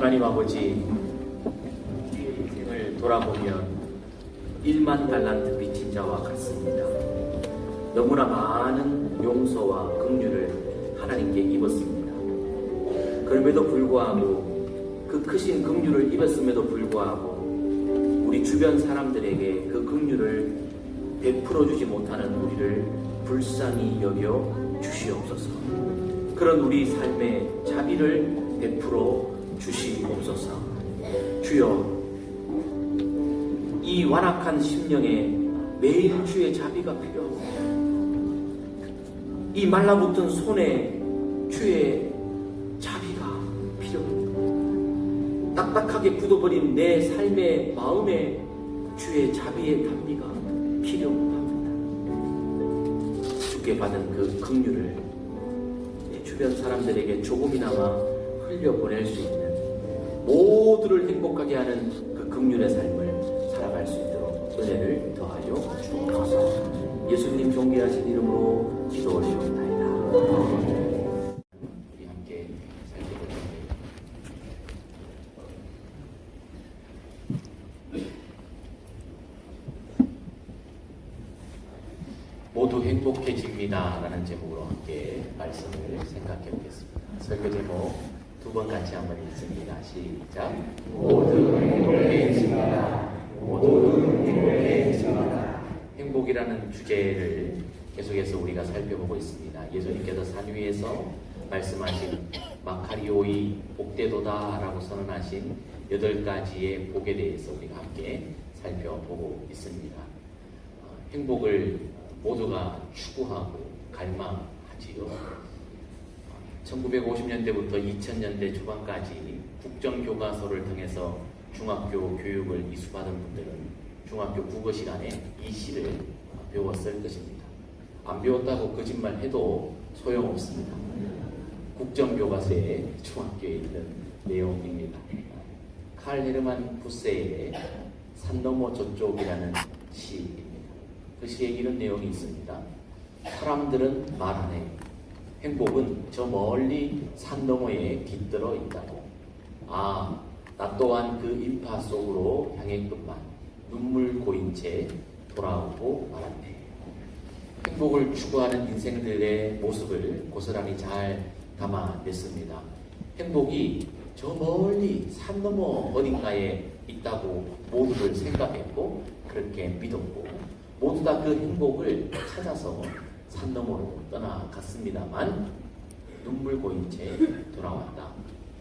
하나님 아버지, 인생을 돌아보면 1만 달란트 빚진 자와 같습니다. 너무나 많은 용서와 긍휼을 하나님께 입었습니다. 그럼에도 불구하고 그 크신 긍휼을 입었음에도 불구하고 우리 주변 사람들에게 그 긍휼을 베풀어 주지 못하는 우리를 불쌍히 여겨 주시옵소서. 그런 우리 삶의 자비를 베풀어 주시옵소서. 주여, 이 완악한 심령에 매일 주의 자비가 필요하고, 이 말라붙은 손에 주의 자비가 필요합니다. 딱딱하게 굳어버린 내 삶의 마음에 주의 자비의 단비가 필요합니다. 주께 받은 그 긍휼을 내 주변 사람들에게 조금이나마 흘려보낼 수 있는, 모두를 행복하게 하는 그 긍휼의 삶을 살아갈 수 있도록 은혜를 더하여 주옵소서. 예수님 존귀하신 이름으로 기도 올리옵나이다. 우리 함께 살펴보자. 모두 행복해집니다 라는 제목으로 함께 말씀을 생각해 보겠습니다. 설교 제목 두 번 같이 한번 읽습니다. 시작. 모두 행복해집니다. 모두 행복해집니다. 행복이라는 주제를 계속해서 우리가 살펴보고 있습니다. 예수님께서 산 위에서 말씀하신 마카리오이 복되도다 라고 선언하신 8가지의 복에 대해서 우리가 함께 살펴보고 있습니다. 행복을 모두가 추구하고 갈망하지요. 1950년대부터 2000년대 초반까지 국정교과서를 통해서 중학교 교육을 이수받은 분들은 중학교 국어 시간에 이 시를 배웠을 것입니다. 안 배웠다고 거짓말해도 소용없습니다. 국정교과서에 중학교에 있는 내용입니다. 칼 헤르만 부세의 산 너머 저쪽이라는 시입니다. 그 시에 이런 내용이 있습니다. 사람들은 말하네. 행복은 저 멀리 산 너머에 깃들어 있다고. 아, 나 또한 그 인파 속으로 향했건만 눈물 고인 채 돌아오고 말았네. 행복을 추구하는 인생들의 모습을 고스란히 잘 담아냈습니다. 행복이 저 멀리 산 너머 어딘가에 있다고 모두를 생각했고 그렇게 믿었고 모두 다 그 행복을 찾아서 산 너머로 떠나갔습니다만 눈물 고인 채 돌아왔다.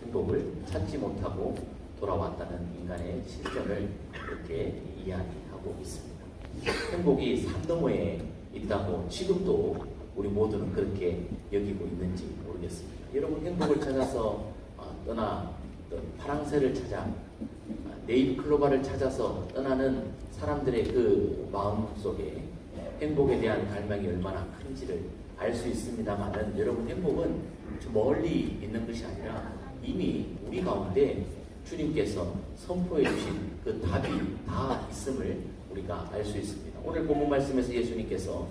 행복을 찾지 못하고 돌아왔다는 인간의 실정을 이렇게 이야기하고 있습니다. 행복이 산 너머에 있다고 지금도 우리 모두는 그렇게 여기고 있는지 모르겠습니다. 여러분 행복을 찾아서 떠나 파랑새를 찾아 네잎클로바를 찾아서 떠나는 사람들의 그 마음 속에 행복에 대한 갈망이 얼마나 큰지를 알 수 있습니다만은 여러분 행복은 저 멀리 있는 것이 아니라 이미 우리 가운데 주님께서 선포해 주신 그 답이 다 있음을 우리가 알 수 있습니다. 오늘 본문 말씀에서 예수님께서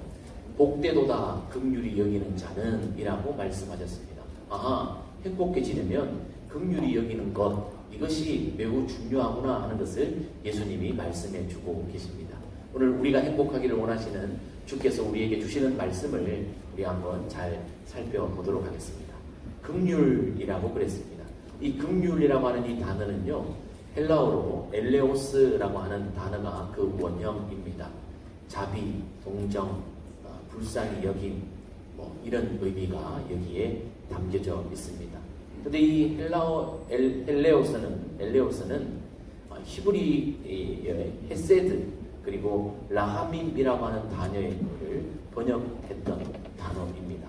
복되도다 긍휼히 여기는 자는 이라고 말씀하셨습니다. 아하, 행복해지려면 긍휼히 여기는 것, 이것이 매우 중요하구나 하는 것을 예수님이 말씀해 주고 계십니다. 오늘 우리가 행복하기를 원하시는 주께서 우리에게 주시는 말씀을 우리 한번 잘 살펴보도록 하겠습니다. 긍휼이라고 그랬습니다. 이 긍휼이라고 하는 이 단어는요, 헬라어로 엘레오스라고 하는 단어가 그 원형입니다. 자비, 동정, 불쌍히 여김, 이런 의미가 여기에 담겨져 있습니다. 근데 이 엘레오스는 히브리어의 헤세드 그리고 라하밈이라고 하는 단어를 번역했던 단어입니다.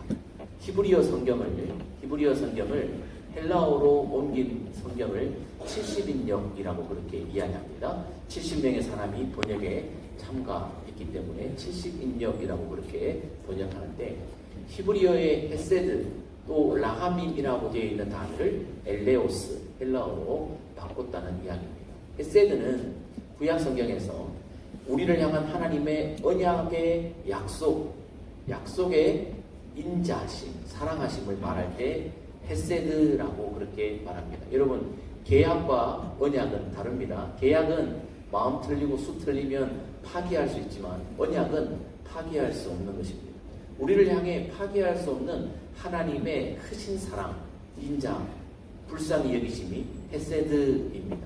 히브리어 성경을 헬라어로 옮긴 성경을 70인역이라고 그렇게 이야기합니다. 70명의 사람이 번역에 참가했기 때문에 70인역이라고 그렇게 번역하는데 히브리어의 헤세드 또 라하밈이라고 되어 있는 단어를 엘레오스 헬라어로 바꿨다는 이야기입니다. 헤세드는 구약 성경에서 우리를 향한 하나님의 언약의 약속의 인자하심, 사랑하심을 말할 때 헤세드라고 그렇게 말합니다. 여러분, 계약과 언약은 다릅니다. 계약은 마음 틀리고 수 틀리면 파기할 수 있지만 언약은 파기할 수 없는 것입니다. 우리를 향해 파기할 수 없는 하나님의 크신 사랑, 인자, 불쌍히 여기심이 헤세드입니다.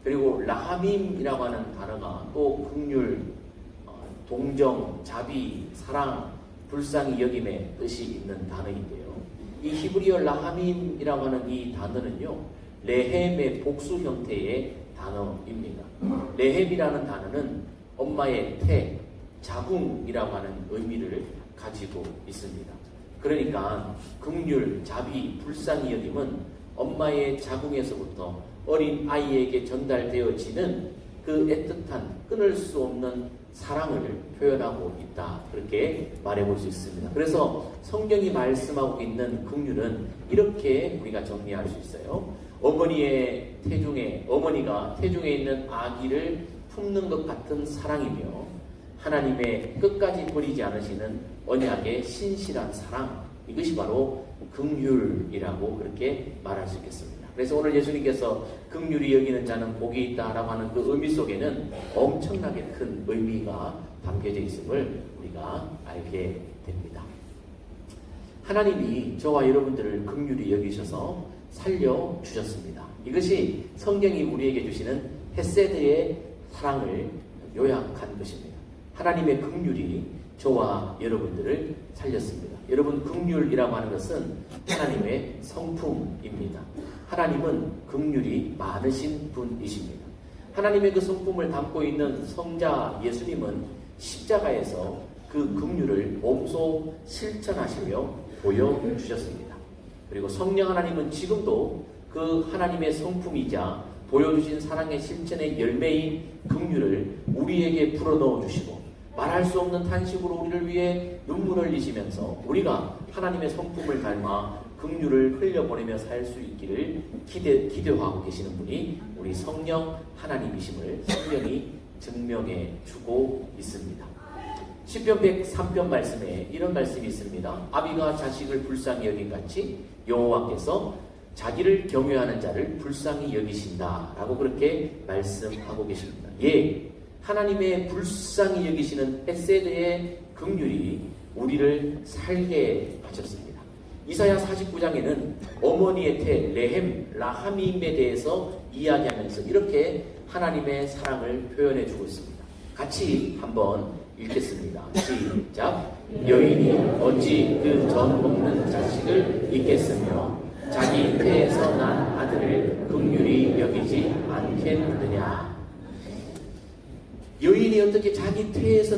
그리고 라하밈이라고 하는 단어가 또 긍휼, 동정, 자비, 사랑, 불쌍히 여김의 뜻이 있는 단어인데요. 이 히브리어 라하밈이라고 하는 이 단어는요, 레헴의 복수 형태의 단어입니다. 레헴이라는 단어는 엄마의 태, 자궁이라고 하는 의미를 가지고 있습니다. 그러니까 긍휼, 자비, 불쌍히 여김은 엄마의 자궁에서부터 어린 아이에게 전달되어지는 그 애틋한 끊을 수 없는 사랑을 표현하고 있다. 그렇게 말해볼 수 있습니다. 그래서 성경이 말씀하고 있는 긍휼은 이렇게 우리가 정리할 수 있어요. 어머니가 태중에 있는 아기를 품는 것 같은 사랑이며 하나님의 끝까지 버리지 않으시는 언약의 신실한 사랑, 이것이 바로 긍휼이라고 그렇게 말할 수 있겠습니다. 그래서 오늘 예수님께서 긍휼히 여기는 자는 복이 있다라고 하는 그 의미 속에는 엄청나게 큰 의미가 담겨져 있음을 우리가 알게 됩니다. 하나님이 저와 여러분들을 긍휼히 여기셔서 살려주셨습니다. 이것이 성경이 우리에게 주시는 헤세드의 사랑을 요약한 것입니다. 하나님의 긍휼이 저와 여러분들을 살렸습니다. 여러분, 긍휼이라고 하는 것은 하나님의 성품입니다. 하나님은 긍휼이 많으신 분이십니다. 하나님의 그 성품을 담고 있는 성자 예수님은 십자가에서 그 긍휼을 몸소 실천하시며 보여주셨습니다. 그리고 성령 하나님은 지금도 그 하나님의 성품이자 보여주신 사랑의 실천의 열매인 긍휼을 우리에게 불어넣어 주시고 말할 수 없는 탄식으로 우리를 위해 눈물을 흘리시면서 우리가 하나님의 성품을 닮아 긍휼을 흘려보내며 살 수 있기를 기대하고 계시는 분이 우리 성령 하나님이심을 성경이 증명해 주고 있습니다. 시편 103편 말씀에 이런 말씀이 있습니다. 아비가 자식을 불쌍히 여긴 같이 여호와께서 자기를 경외하는 자를 불쌍히 여기신다 라고 그렇게 말씀하고 계십니다. 예, 하나님의 불쌍히 여기시는 헤세드의 긍휼이 우리를 살게 하셨습니다. 이사야 49장에는 어머니의 태 레헴 라하밈에 대해서 이야기하면서 이렇게 하나님의 사랑을 표현해 주고 있습니다. 같이 한번 읽겠습니다. 시작. 여인이 어찌 그 전 먹는 자식을 잊겠으며 자기 태에서 난 아들을 긍휼히 여기지 않겠느냐. 여인이 어떻게 자기 태에서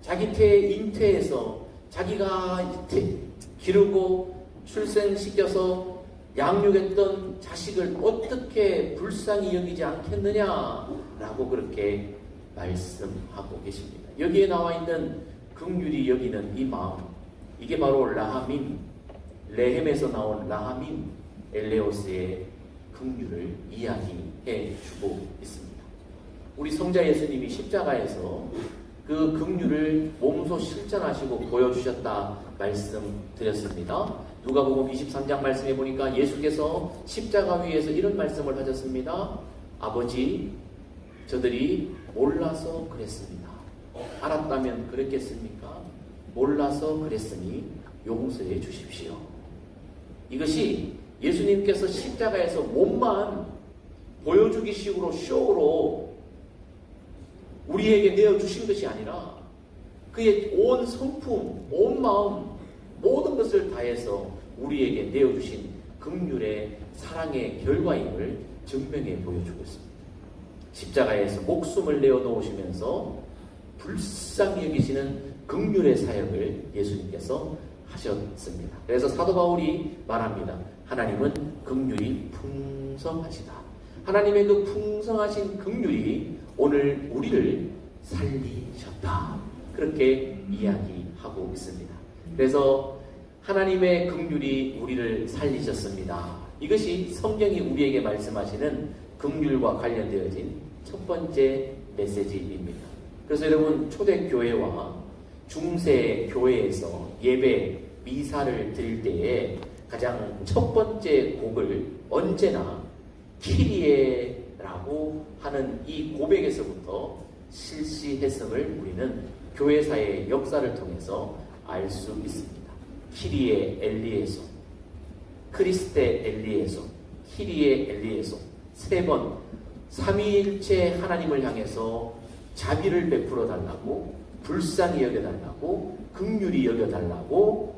자기 태 잉태에서 자기가 기르고 출생시켜서 양육했던 자식을 어떻게 불쌍히 여기지 않겠느냐라고 그렇게 말씀하고 계십니다. 여기에 나와 있는 긍휼히 여기는 이 마음, 이게 바로 라하밈, 레헴에서 나온 라하밈 엘레오스의 긍휼을 이야기해 주고 있습니다. 우리 성자 예수님이 십자가에서 그 긍휼을 몸소 실천하시고 보여주셨다 말씀드렸습니다. 누가복음 23장 말씀해 보니까 예수께서 십자가 위에서 이런 말씀을 하셨습니다. 아버지, 저들이 몰라서 그랬습니다. 알았다면 그랬겠습니까? 몰라서 그랬으니 용서해 주십시오. 이것이 예수님께서 십자가에서 몸만 보여주기 식으로 쇼로 우리에게 내어주신 것이 아니라 그의 온 성품, 온 마음, 모든 것을 다해서 우리에게 내어주신 긍휼의 사랑의 결과임을 증명해 보여주고 있습니다. 십자가에서 목숨을 내어놓으시면서 불쌍히 여기시는 긍휼의 사역을 예수님께서 하셨습니다. 그래서 사도 바울이 말합니다. 하나님은 긍휼이 풍성하시다. 하나님의 그 풍성하신 긍휼이 오늘 우리를 살리셨다. 그렇게 이야기하고 있습니다. 그래서 하나님의 긍휼이 우리를 살리셨습니다. 이것이 성경이 우리에게 말씀하시는 긍휼과 관련되어진 첫 번째 메시지입니다. 그래서 여러분 초대교회와 중세교회에서 예배, 미사를 드릴 때에 가장 첫 번째 곡을 언제나 키리에라고 하는 이 고백에서부터 실시 해석을 우리는 교회사의 역사를 통해서 알 수 있습니다. 키리에 엘리에손, 크리스테 엘리에손, 키리에 엘리에손 세 번 삼위일체 하나님을 향해서 자비를 베풀어 달라고, 불쌍히 여겨달라고, 긍휼히 여겨달라고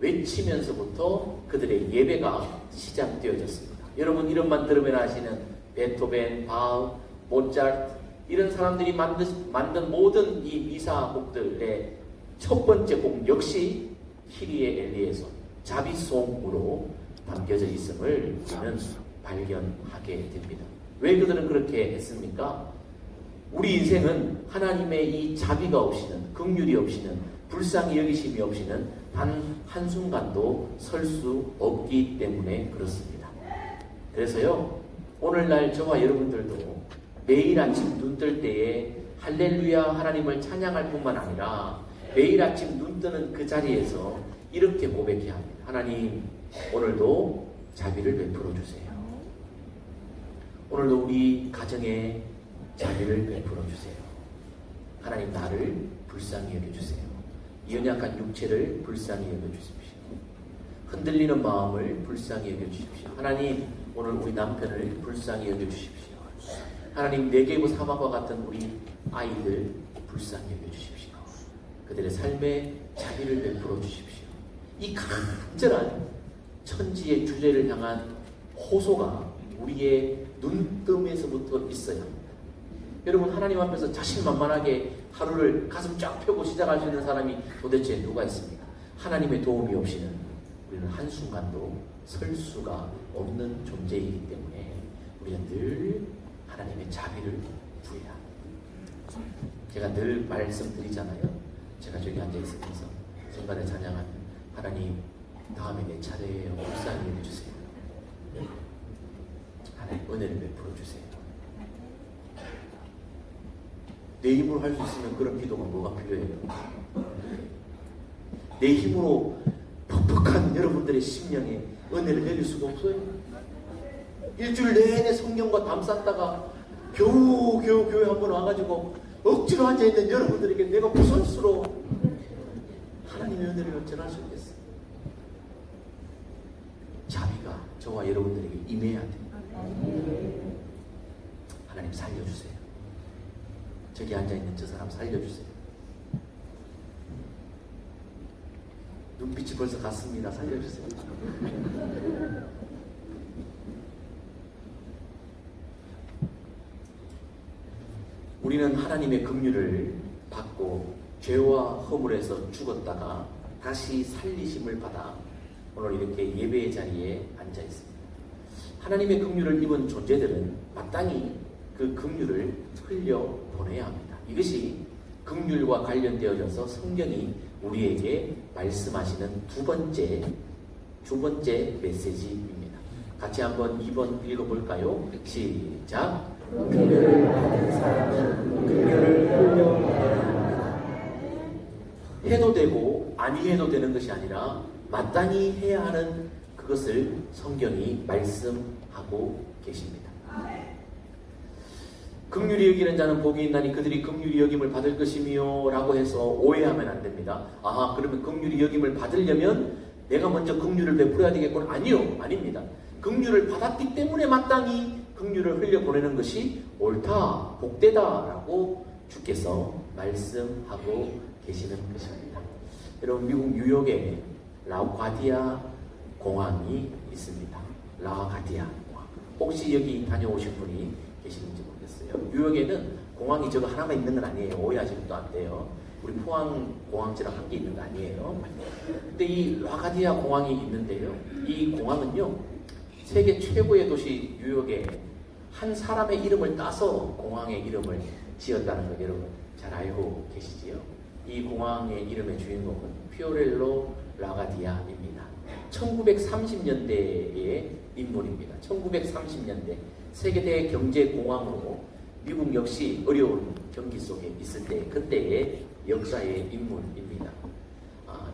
외치면서부터 그들의 예배가 시작되어졌습니다. 여러분 이름만 들으면 아시는 베토벤, 바흐, 모차르트 이런 사람들이 만든 모든 이 미사곡들의 첫 번째 곡 역시 키리에 엘리에손, 자비송으로 담겨져 있음을 우리는 발견하게 됩니다. 왜 그들은 그렇게 했습니까? 우리 인생은 하나님의 이 자비가 없이는, 긍휼이 없이는, 불쌍히 여기심이 없이는 단 한순간도 설 수 없기 때문에 그렇습니다. 그래서요, 오늘날 저와 여러분들도 매일 아침 눈 뜰 때에 할렐루야 하나님을 찬양할 뿐만 아니라 매일 아침 눈 뜨는 그 자리에서 이렇게 고백해야 합니다. 하나님, 오늘도 자비를 베풀어 주세요. 오늘도 우리 가정에 자비를 베풀어 주세요. 하나님, 나를 불쌍히 여겨주세요. 이 연약한 육체를 불쌍히 여겨주십시오. 흔들리는 마음을 불쌍히 여겨주십시오. 하나님, 오늘 우리 남편을 불쌍히 여겨주십시오. 하나님, 네게부 사막과 같은 우리 아이들 불쌍히 여겨주십시오. 그들의 삶에 자비를 베풀어 주십시오. 이 간절한 천지의 주제를 향한 호소가 우리의 눈뜸에서부터 있어야 합니다. 여러분, 하나님 앞에서 자신만만하게 하루를 가슴 쫙 펴고 시작할 수 있는 사람이 도대체 누가 있습니까? 하나님의 도움이 없이는 우리는 한순간도 설 수가 없는 존재이기 때문에 우리는 늘 하나님의 자비를 구해야 합니다. 제가 늘 말씀드리잖아요. 제가 저기 앉아있으면서 순간에 찬양하는 하나님, 다음에 내 차례에 묵상해 주세요. 하나님 은혜를 베풀어 주세요. 내 힘으로 할 수 있으면 그런 기도가 뭐가 필요해요? 내 힘으로 퍽퍽한 여러분들의 심령에 은혜를 내릴 수가 없어요. 일주일 내내 성경과 담쌌다가 겨우 교회 한번 와가지고 억지로 앉아있는 여러분들에게 내가 무슨 수로 하나님의 은혜를 전할 수 있겠어요? 자비가 저와 여러분들에게 임해야 돼요. 하나님 살려주세요. 저기 앉아있는 저 사람 살려주세요. 눈빛이 벌써 갔습니다. 살려주세요. 우리는 하나님의 긍휼을 받고 죄와 허물에서 죽었다가 다시 살리심을 받아 오늘 이렇게 예배의 자리에 앉아 있습니다. 하나님의 긍휼을 입은 존재들은 마땅히 그 긍휼을 흘려보내야 합니다. 이것이 긍휼과 관련되어져서 성경이 우리에게 말씀하시는 두 번째 메시지입니다. 같이 한번 2번 읽어볼까요? 시작. 긍휼을 받은 사람은 긍휼을 흘려보내야 합니다. 해도 되고 아니해도 되는 것이 아니라 마땅히 해야 하는 그것을 성경이 말씀하고 계십니다. 긍휼히 여기는 자는 복이 있나니 그들이 긍휼히 여김을 받을 것이며 라고 해서 오해하면 안 됩니다. 아하, 그러면 긍휼히 여김을 받으려면 내가 먼저 긍휼을 베풀어야 되겠구나. 아니요, 아닙니다. 긍휼을 받았기 때문에 마땅히 긍휼을 흘려보내는 것이 옳다, 복되다 라고 주께서 말씀하고 계시는 것입니다. 여러분, 미국 뉴욕에 라과디아 공항이 있습니다. 라과디아 공항. 혹시 여기 다녀오신 분이 계시는지 모르겠어요. 뉴욕에는 공항이 저거 하나만 있는 건 아니에요. 오해하시면 또 안 돼요. 우리 포항 공항지랑 한 개 있는 거 아니에요. 근데 이 라과디아 공항이 있는데요. 이 공항은요, 세계 최고의 도시 뉴욕에 한 사람의 이름을 따서 공항의 이름을 지었다는 거 여러분 잘 알고 계시지요? 이 공항의 이름의 주인공은 피오렐로 라과디아입니다. 1930년대의 인물입니다. 1930년대 세계대 경제공황으로 미국 역시 어려운 경기 속에 있을 때 그때의 역사의 인물입니다.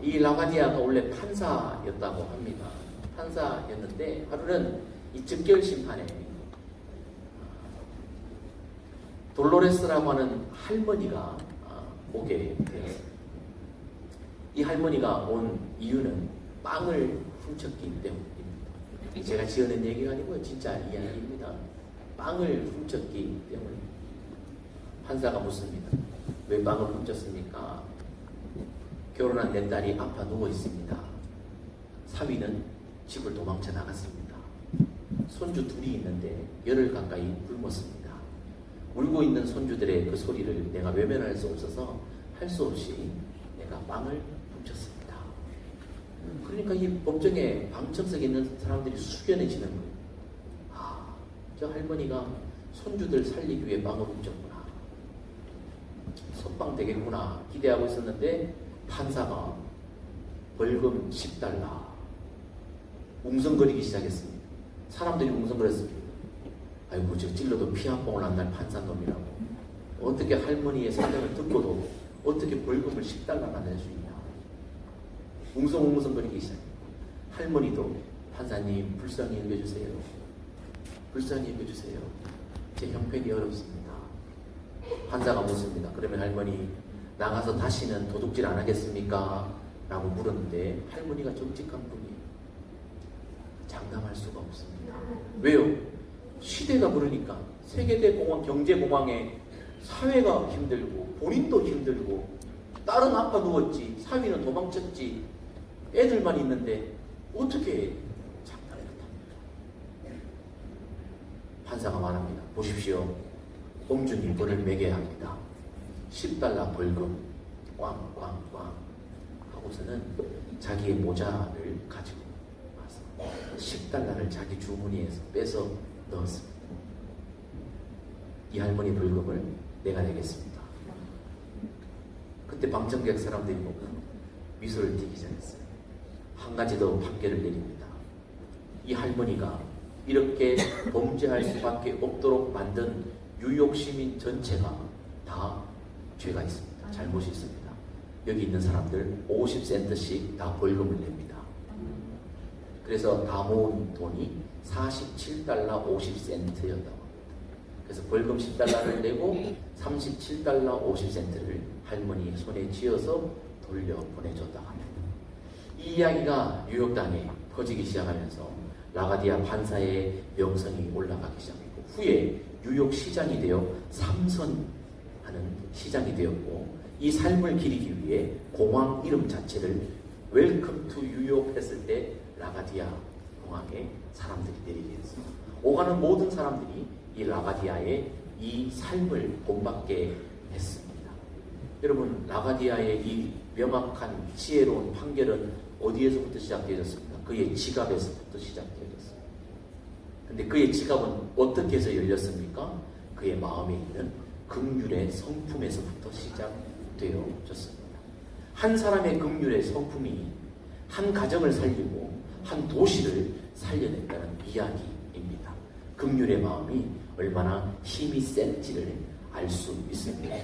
이 라과디아가 원래 판사였다고 합니다. 판사였는데 하루는 이 즉결 심판에 돌로레스라고 하는 할머니가 오게 되었습니다. 이 할머니가 온 이유는 빵을 훔쳤기 때문입니다. 제가 지어낸 얘기가 아니고요. 진짜 이야기입니다. 빵을 훔쳤기 때문입니다. 판사가 묻습니다. 왜 빵을 훔쳤습니까? 결혼한 내 딸이 아파 누워 있습니다. 사위는 집을 도망쳐 나갔습니다. 손주 둘이 있는데 열흘 가까이 굶었습니다. 울고 있는 손주들의 그 소리를 내가 외면할 수 없어서 할 수 없이 내가 빵을 훔쳤습니다. 그러니까 이 법정에 방청석에 있는 사람들이 숙연해지는 거예요. 아, 저 할머니가 손주들 살리기 위해 빵을 훔쳤구나. 석방 되겠구나 기대하고 있었는데 판사가 벌금 10달러 웅성거리기 시작했습니다. 사람들이 웅성거렸습니다. 아이고 저 찔러도 피 한 방울 안 날 판사놈이라고. 어떻게 할머니의 사정을 듣고도 어떻게 벌금을 10달러나 낼 수 있냐. 웅성웅성거리기 시작해요. 할머니도 판사님 불쌍히 여겨주세요. 불쌍히 여겨주세요. 제 형편이 어렵습니다. 판사가 묻습니다. 그러면 할머니 나가서 다시는 도둑질 안 하겠습니까? 라고 물었는데 할머니가 정직한 분이에요. 장담할 수가 없습니다. 왜요? 시대가 그러니까 세계대 공황, 경제공황에 사회가 힘들고 본인도 힘들고 딸은 아파 누웠지 사위는 도망쳤지 애들만 있는데 어떻게 장담을 못합니까? 판사가 말합니다. 보십시오. 공주님 벌을 매겨야 합니다. 10달러 벌금 꽝꽝꽝 하고서는 자기의 모자를 가지고 와서 10달러를 자기 주머니에서 빼서 넣었습니다. 이 할머니 벌금을 내가 내겠습니다. 그때 방청객 사람들이 보고 미소를 띠기 시작했어요. 한 가지 더 판결을 내립니다. 이 할머니가 이렇게 범죄할 수밖에 없도록 만든 뉴욕 시민 전체가 다 죄가 있습니다. 잘못이 있습니다. 여기 있는 사람들 50센트씩 다 벌금을 냅니다. 그래서 다 모은 돈이 47달러 50센트였다고 합니다. 그래서 벌금 10달러를 내고 37달러 50센트를 할머니 손에 쥐어서 돌려보내줬다고 합니다. 이 이야기가 뉴욕 땅에 퍼지기 시작하면서 라가디아 판사의 명성이 올라가기 시작했고, 후에 뉴욕 시장이 되어 삼선하는 시장이 되었고, 이 삶을 기리기 위해 공항 이름 자체를 웰컴 투 뉴욕 했을 때 라가디아 공항에 사람들이 내리게 했어요. 오가는 모든 사람들이 이 라가디아의 이 삶을 본받게 했습니다. 여러분, 라가디아의 이 명확한 지혜로운 판결은 어디에서부터 시작되었습니까? 그의 지갑에서부터 시작되었습니다. 근데 그의 지갑은 어떻게 해서 열렸습니까? 그의 마음에 있는 긍휼의 성품에서부터 시작되어졌습니다. 한 사람의 긍휼의 성품이 한 가정을 살리고 한 도시를 살려냈다는 이야기입니다. 긍휼의 마음이 얼마나 힘이 센지를 알 수 있습니다.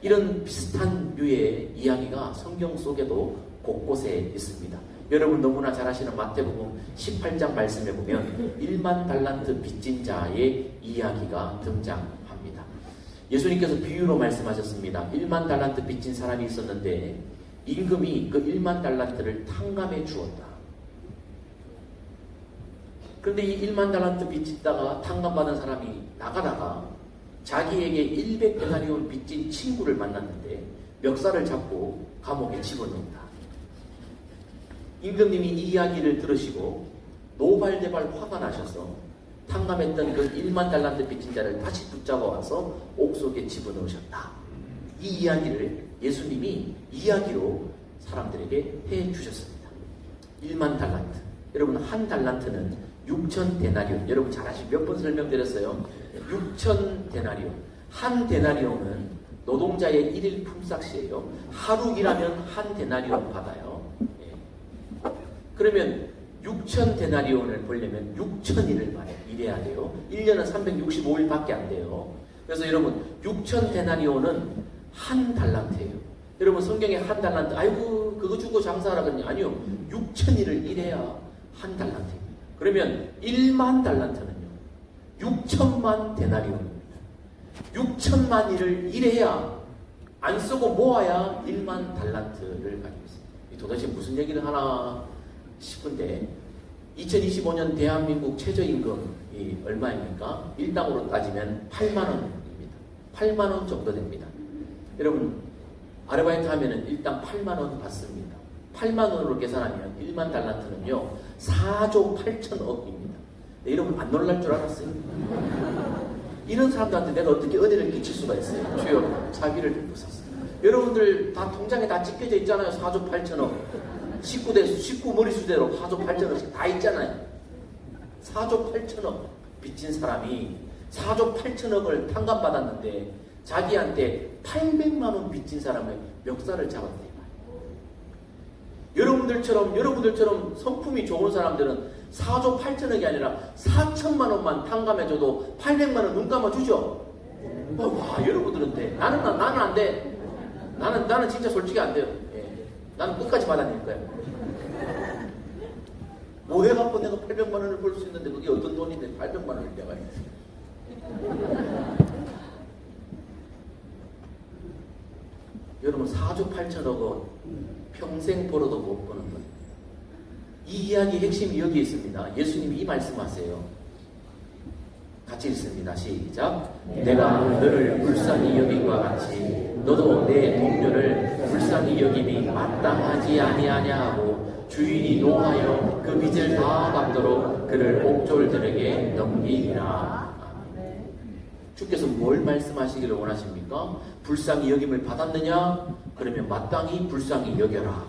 이런 비슷한 류의 이야기가 성경 속에도 곳곳에 있습니다. 여러분 너무나 잘 아시는 마태복음 18장 말씀에 보면 1만 달란트 빚진 자의 이야기가 등장합니다. 예수님께서 비유로 말씀하셨습니다. 1만 달란트 빚진 사람이 있었는데 임금이 그 1만 달란트를 탕감해 주었다. 그런데 이 1만 달란트 빚짓다가 탕감받은 사람이 나가다가 자기에게 100데나리온 빚진 친구를 만났는데 멱살을 잡고 감옥에 집어넣는다. 임금님이 이 이야기를 들으시고 노발대발 화가 나셔서 탕감했던 그 1만 달란트 빚진 자를 다시 붙잡아 와서 옥속에 집어넣으셨다. 이 이야기를 예수님이 이야기로 사람들에게 해주셨습니다. 1만 달란트. 여러분, 한 달란트는 6천 데나리온. 여러분 잘 아시죠? 몇 번 설명드렸어요. 6천 데나리온. 한 데나리온은 노동자의 1일 품삯이에요. 하루 일하면 한 데나리온 받아요. 예. 그러면 6천 데나리온을 벌려면 6천일을 일해야 돼요. 1년은 365일밖에 안 돼요. 그래서 여러분 6천 데나리온은 한 달란트예요. 여러분 성경에 한 달란트, 아이고 그거 주고 장사하라 그러니 아니요. 6천일을 일해야 한 달란트입니다. 그러면 1만 달란트는요 6천만 데나리온입니다. 6천만 일을 일해야 안 쓰고 모아야 1만 달란트를 가지고 있습니다. 도대체 무슨 얘기를 하나 싶은데 2025년 대한민국 최저임금이 얼마입니까? 일당으로 따지면 8만 원입니다. 8만 원 정도 됩니다. 여러분 아르바이트 하면은 일당 8만 원 받습니다. 8만 원으로 계산하면 1만 달란트는요 4조 8천억입니다. 네, 여러분 안 놀랄 줄 알았어요. 이런 사람들한테 내가 어떻게 은혜를 끼칠 수가 있어요. 주여 자비를 베푸소서. 여러분들 다 통장에 다 찍혀져 있잖아요. 4조 8천억. 19 머리수대로 4조 8천억씩 다 있잖아요. 4조 8천억 빚진 사람이 4조 8천억을 탕감받았는데 자기한테 800만 원 빚진 사람의 멱살을 잡았대요. 여러분들처럼 성품이 좋은 사람들은 4조 8천억이 아니라 4천만 원만 탕감해줘도 800만 원 눈 감아주죠. 와, 여러분들은 돼. 나는 안 돼. 나는 진짜 솔직히 안 돼요. 예. 나는 끝까지 받아낼 거야. 뭐 해갖고 내가 800만 원을 벌 수 있는데 그게 어떤 돈인데 800만 원을 내가 여러분 4조 8천억은 평생 벌어도 못 버는 거예요. 이 이야기의 핵심이 여기 있습니다. 예수님이 이 말씀하세요. 같이 읽습니다. 시작. 내가 너를 불쌍히 여긴과 같이 너도 내 동료를 불쌍히 여김이 마땅하지 아니하냐 하고 주인이 노하여 그 빚을 다 갚도록 그를 옥졸들에게 넘기니라. 주께서 뭘 말씀하시기를 원하십니까? 불쌍히 여김을 받았느냐? 그러면 마땅히 불쌍히 여겨라.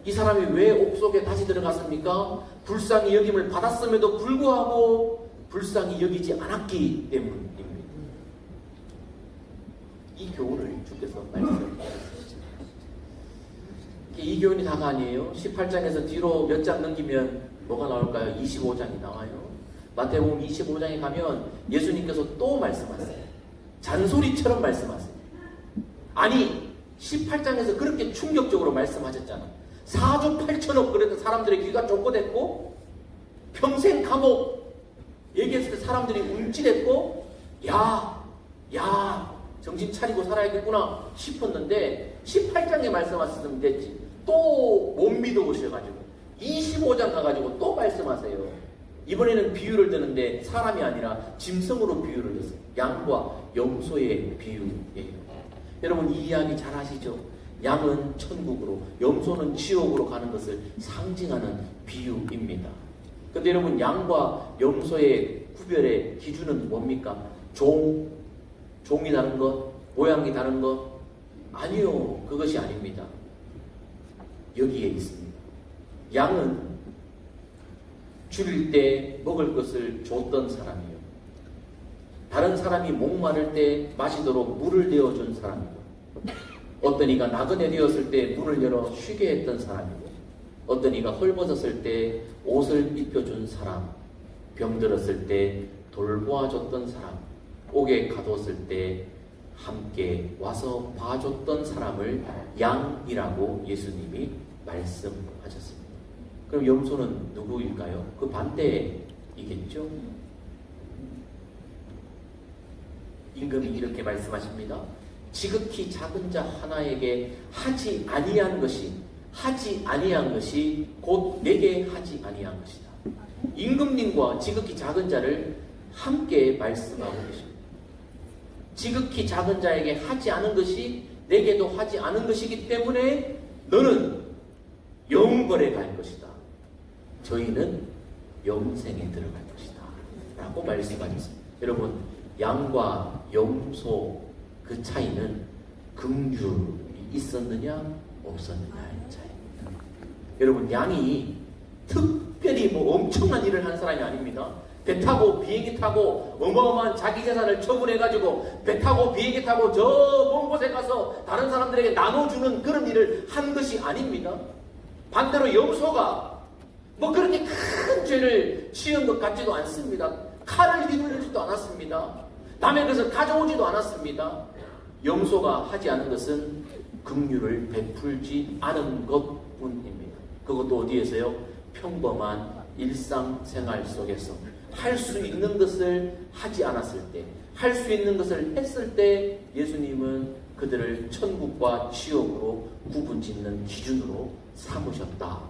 이 사람이 왜 옥속에 다시 들어갔습니까? 불쌍히 여김을 받았음에도 불구하고 불쌍히 여기지 않았기 때문입니다. 이 교훈을 주께서 말씀하셨습니다. 이 교훈이 다가 아니에요. 18장에서 뒤로 몇 장 넘기면 뭐가 나올까요? 25장이 나와요. 마태복음 25장에 가면 예수님께서 또 말씀하세요. 잔소리처럼 말씀하세요. 아니 18장에서 그렇게 충격적으로 말씀하셨잖아. 4조 8천억 그래도 사람들의 귀가 좁고됐고 평생 감옥 얘기했을 때 사람들이 움찔했고 야 정신 차리고 살아야겠구나 싶었는데 18장에 말씀하셨으면 됐지. 또 못 믿어보셔가지고 25장 가가지고 또 말씀하세요. 이번에는 비유를 드는데 사람이 아니라 짐승으로 비유를 했어요. 양과 염소의 비유예요. 여러분 이 이야기 잘 아시죠? 양은 천국으로, 염소는 지옥으로 가는 것을 상징하는 비유입니다. 근데 여러분 양과 염소의 구별의 기준은 뭡니까? 종이 다른 것? 모양이 다른 것? 아니요. 그것이 아닙니다. 여기에 있습니다. 양은 줄일 때 먹을 것을 줬던 사람이요. 다른 사람이 목마를 때 마시도록 물을 내어준 사람이고, 어떤 이가 나그네 되었을 때 문을 열어 쉬게 했던 사람이고, 어떤 이가 헐벗었을 때 옷을 입혀준 사람, 병들었을 때 돌보아줬던 사람, 옥에 가뒀을 때 함께 와서 봐줬던 사람을 양이라고 예수님이 말씀하셨습니다. 그럼 염소는 누구일까요? 그 반대이겠죠? 임금이 이렇게 말씀하십니다. 지극히 작은 자 하나에게 하지 아니한 것이 곧 내게 하지 아니한 것이다. 임금님과 지극히 작은 자를 함께 말씀하고 계십니다. 지극히 작은 자에게 하지 않은 것이 내게도 하지 않은 것이기 때문에 너는 영벌에 갈 것이다. 저희는 영생에 들어갈 것이다. 라고 말씀하셨습니다. 여러분, 양과 염소 그 차이는 긍휼이 있었느냐 없었느냐의 차이입니다. 여러분, 양이 특별히 엄청난 일을 한 사람이 아닙니다. 배 타고 비행기 타고 어마어마한 자기 재산을 처분해가지고 배 타고 비행기 타고 저 먼 곳에 가서 다른 사람들에게 나눠주는 그런 일을 한 것이 아닙니다. 반대로 염소가 그렇게 큰 죄를 지은 것 같지도 않습니다. 칼을 휘둘리지도 않았습니다. 남의 것을 가져오지도 않았습니다. 염소가 하지 않은 것은 긍휼을 베풀지 않은 것뿐입니다. 그것도 어디에서요? 평범한 일상생활 속에서 할 수 있는 것을 하지 않았을 때, 할 수 있는 것을 했을 때 예수님은 그들을 천국과 지옥으로 구분짓는 기준으로 삼으셨다.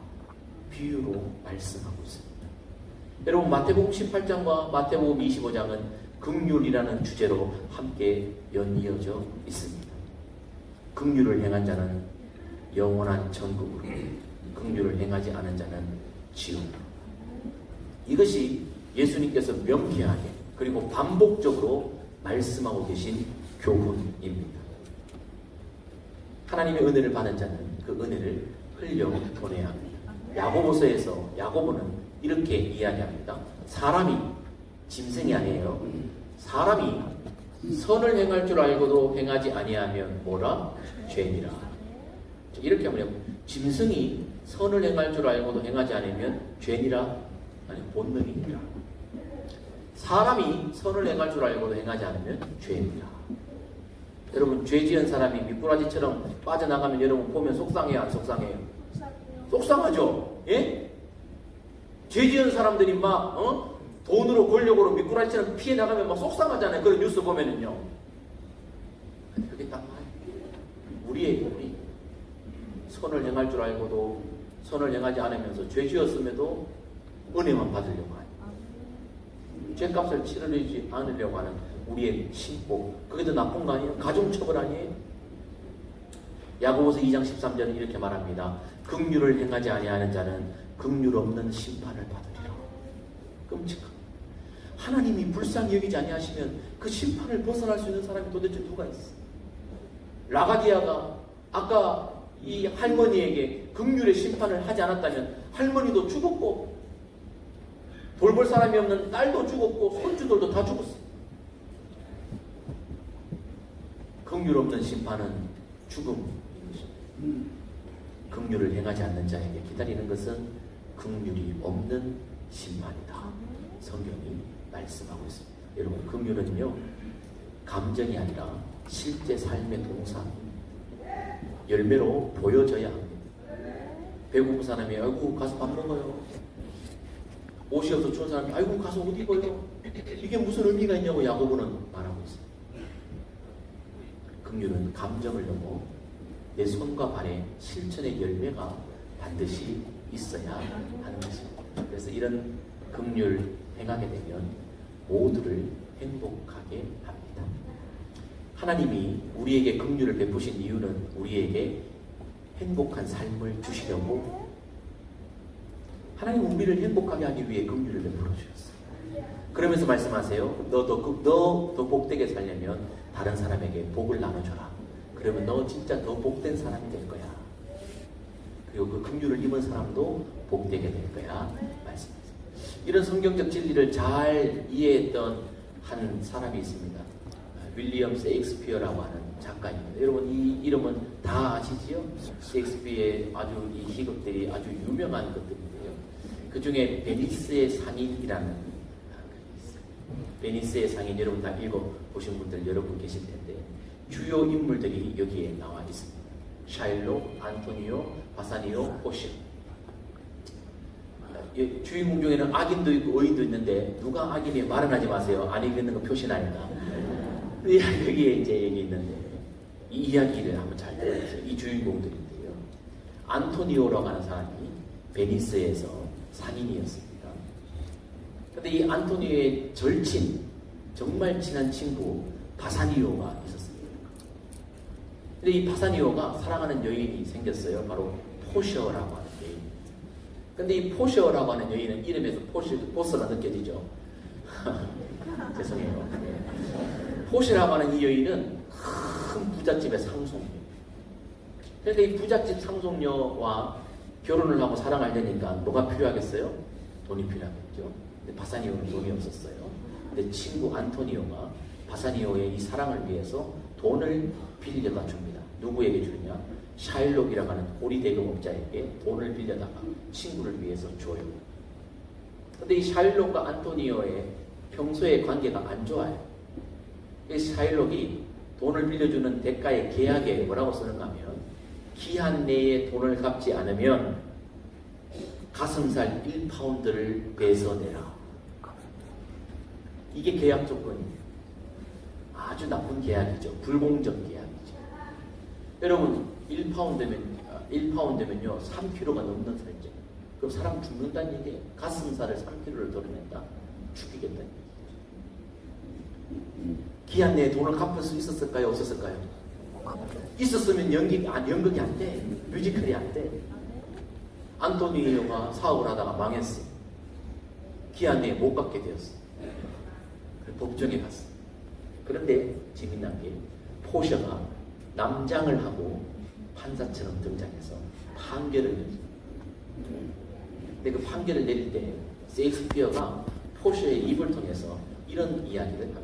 비유로 말씀하고 있습니다. 여러분, 마태복음 18장과 마태복음 25장은 긍휼이라는 주제로 함께 연이어져 있습니다. 긍휼을 행한 자는 영원한 천국으로, 긍휼을 행하지 않은 자는 지옥으로. 이것이 예수님께서 명쾌하게 그리고 반복적으로 말씀하고 계신 교훈입니다. 하나님의 은혜를 받은 자는 그 은혜를 흘려보내야 합니다. 야고보서에서 야고보는 이렇게 이야기합니다. 사람이, 짐승이 아니에요. 사람이 선을 행할 줄 알고도 행하지 아니하면 뭐라? 죄니라. 이렇게 하면 짐승이 선을 행할 줄 알고도 행하지 않으면 죄니라? 아니, 본능이니라. 사람이 선을 행할 줄 알고도 행하지 않으면 죄입니다. 여러분, 죄 지은 사람이 미꾸라지처럼 빠져나가면 여러분 보면 속상해요, 안 속상해요? 속상하죠? 예? 죄 지은 사람들이 돈으로 권력으로 미꾸라지처럼 피해 나가면 막 속상하잖아요. 그런 뉴스 보면은요. 그게 딱 우리 선을 행할 줄 알고도 선을 행하지 않으면서 죄 지었음에도 은혜만 받으려고 하니 죄값을 치르지 않으려고 하는 우리의 심보, 그게 더 나쁜 거 아니에요? 가중처벌 아니에요? 야고보서 2장 13절은 이렇게 말합니다. 긍휼을 행하지 아니하는 자는 긍휼 없는 심판을 받으리라. 끔찍합니다. 하나님이 불쌍히 여기지 아니하시면 그 심판을 벗어날 수 있는 사람이 도대체 누가 있어? 라가디아가 아까 이 할머니에게 긍휼의 심판을 하지 않았다면 할머니도 죽었고 돌볼 사람이 없는 딸도 죽었고 손주들도 다 죽었어. 긍휼 없는 심판은 죽음인 것입니다. 긍휼을 행하지 않는 자에게 기다리는 것은 긍휼이 없는 심판이다. 성경이 말씀하고 있습니다. 여러분, 긍휼은요, 감정이 아니라 실제 삶의 동사, 열매로 보여져야 합니다. 배고픈 사람이 아이고 가서 밥 먹어요. 옷이 없어 추운 사람이 아이고 가서 옷 입어요. 이게 무슨 의미가 있냐고 야고보는 말하고 있어요. 긍휼은 감정을 넘어 내 손과 발에 실천의 열매가 반드시 있어야 하는 것입니다. 그래서 이런 긍휼 행하게 되면 모두를 행복하게 합니다. 하나님이 우리에게 긍휼을 베푸신 이유는 우리에게 행복한 삶을 주시려고, 하나님은 우리를 행복하게 하기 위해 긍휼을 베풀어 주셨어요. 그러면서 말씀하세요. 너 더 복되게 살려면 다른 사람에게 복을 나눠줘라. 그러면 너 진짜 더 복된 사람이 될 거야. 그리고 그 긍휼을 입은 사람도 복되게 될 거야. 말씀하세요. 이런 성경적 진리를 잘 이해했던 한 사람이 있습니다. 윌리엄 셰익스피어라고 하는 작가입니다. 여러분 이 이름은 다 아시지요? 셰익스피어의 아주 이 희극들이 아주 유명한 것들인데요. 그 중에 베니스의 상인이라는 글이 있어요. 베니스의 상인, 여러분 다 읽어보신 분들 여러분 계실 텐데 주요 인물들이 여기에 나와 있습니다. 샤일록, 안토니오, 바사니오, 포시오. 주인공 중에는 악인도 있고 의인도 있는데 누가 악인이 말은 하지 마세요. 안 읽는 거 표시나니까. 여기에 이제 여기 있는데 이 이야기를 한번 잘 들어보세요. 이 주인공들인데요. 안토니오라고 하는 사람이 베니스에서 상인이었습니다. 그런데 이 안토니오의 절친, 정말 친한 친구 바사니오가 있었습니다. 근데 이 바사니오가 사랑하는 여인이 생겼어요. 바로 포셔라고 하는 여인. 근데 이 포셔라고 하는 여인은 이름에서 보스가 느껴지죠. 죄송해요. 포시라고 하는 이 여인은 큰 부잣집의 상속녀. 그런데 이 부잣집 상속녀와 결혼을 하고 사랑하려니까 뭐가 필요하겠어요? 돈이 필요하겠죠. 근데 바사니오는 돈이 없었어요. 근데 친구 안토니오가 바사니오의 이 사랑을 위해서 돈을 빌려다 줍니다. 누구에게 주느냐? 샤일록이라고 하는 고리 대금업자에게 돈을 빌려다가 친구를 위해서 줘요. 근데 이 샤일록과 안토니오의 평소의 관계가 안 좋아요. 샤일록이 돈을 빌려주는 대가의 계약에 뭐라고 쓰는가 하면 기한 내에 돈을 갚지 않으면 가슴살 1파운드를 빼서내라. 이게 계약 조건이에요. 아주 나쁜 계약이죠. 불공정 계약이죠. 여러분 1파운드면요 3kg가 넘는 살이죠. 그럼 사람 죽는다는 얘기예요. 가슴살을 3kg를 덜어낸다. 죽이겠다는 얘기죠. 기한 내에 돈을 갚을 수 있었을까요? 없었을까요? 있었으면 연극이 안 돼. 뮤지컬이 안 돼. 안토니오가 사업을 하다가 망했어. 기한 내에 못 갚게 되었어. 법정에 갔어. 그런데 재미난 게 포셔가 남장을 하고 판사처럼 등장해서 판결을 내립니다. 근데 그 판결을 내릴 때 셰익스피어가 포셔의 입을 통해서 이런 이야기를 합니다.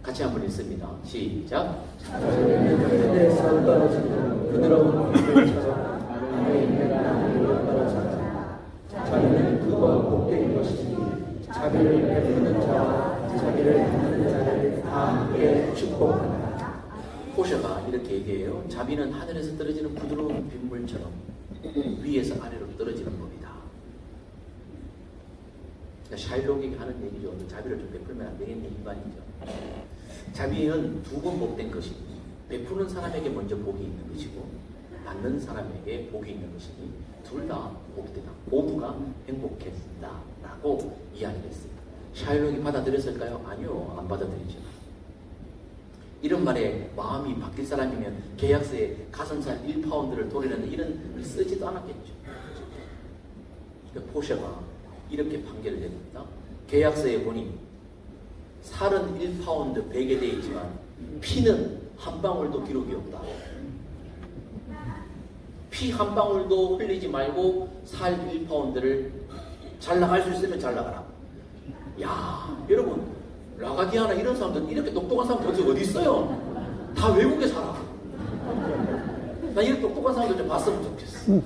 같이 한번 읽습니다. 시작. 하늘에서 떨어지는 부드러운 빛처럼 나의 인내가 하늘로 떨어진다. 자비는 그거 복된 것이니 자비를 베푸는 자와 자비를 받는 자를 다 함께 축복한다. 포셔가 이렇게 얘기해요. 자비는 하늘에서 떨어지는 부드러운 빗물처럼 위에서 아래로 떨어지는 법이다. 그러니까 샤일록이 하는 얘기죠. 자비를 좀 베풀면 안 되겠니? 일반이죠. 자비는 두 번 복된 것이니 베푸는 사람에게 먼저 복이 있는 것이고 받는 사람에게 복이 있는 것이니 둘 다 복되다. 모두가 행복했다 라고 이야기를 했습니다. 샤일록이 받아들였을까요? 아니요. 안 받아들이죠. 이런 말에 마음이 바뀔 사람이면 계약서에 가슴살 1파운드를 돌리는 이런 글 쓰지도 않았겠죠. 그러니까 포셔가 이렇게 판결을 내립니다. 계약서에 보니 살은 1파운드 베게 되어 있지만 피는 한 방울도 기록이 없다. 피 한 방울도 흘리지 말고 살 1파운드를 잘 나갈 수 있으면 잘 나가라. 야, 여러분, 라가디아나 이런 사람들, 이렇게 똑똑한 사람 도대체 어디 있어요? 다 외국에 살아. 나 이런 똑똑한 사람들 좀 봤으면 좋겠어.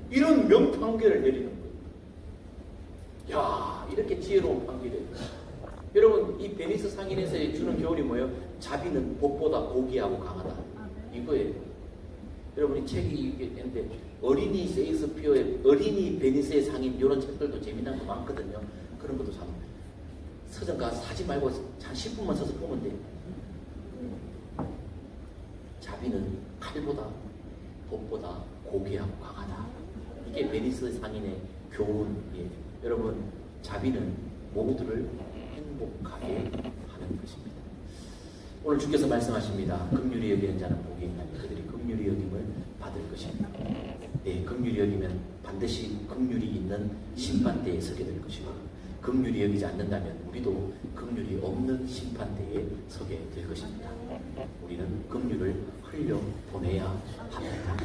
이런 명판결을 내리는 거예요. 야, 이렇게 지혜로운 판결이에요. 여러분, 이 베니스 상인에서 주는 교훈이 뭐예요? 자비는 복보다 고귀하고 강하다. 이거예요. 여러분이 책이 있는데 어린이 세익스피어의 어린이 베니스의 상인 이런 책들도 재미난 거 많거든요. 그런 것도 참 서점 가서 사지 말고 한 10분만 서서 보면 돼요. 자비는 칼보다 복보다 고귀하고 강하다. 이게 베니스 상인의 교훈이에요. 여러분, 자비는 모두를 행복하게 하는 것입니다. 오늘 주께서 말씀하십니다. 긍휼히 여기는 자는 복이 있나니 그들이 긍휼히 여김을 받을 것입니다. 네, 긍휼히 여기면 반드시 긍휼이 있는 심판대에 서게 될 것이고, 긍휼히 여기지 않는다면 우리도 긍휼이 없는 심판대에 서게 될 것입니다. 우리는 긍휼을 흘려보내야 합니다.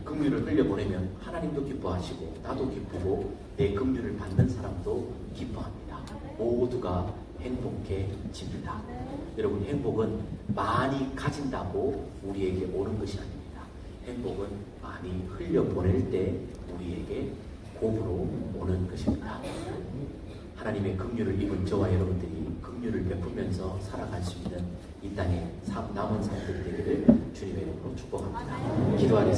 긍휼을 흘려보내면 하나님도 기뻐하시고 나도 기쁘고 내 긍휼을 받는 사람도 기뻐합니다. 모두가 행복해집니다. 여러분, 행복은 많이 가진다고 우리에게 오는 것이 아닙니다. 행복은 많이 흘려보낼 때 우리에게 곱으로 오는 것입니다. 하나님의 긍휼을 입은 저와 여러분들이 긍휼을 베푸면서 살아갈 수 있는 이 땅의 남은 삶들 되기를 주님의 이름으로 축복합니다. 기도하겠습니다.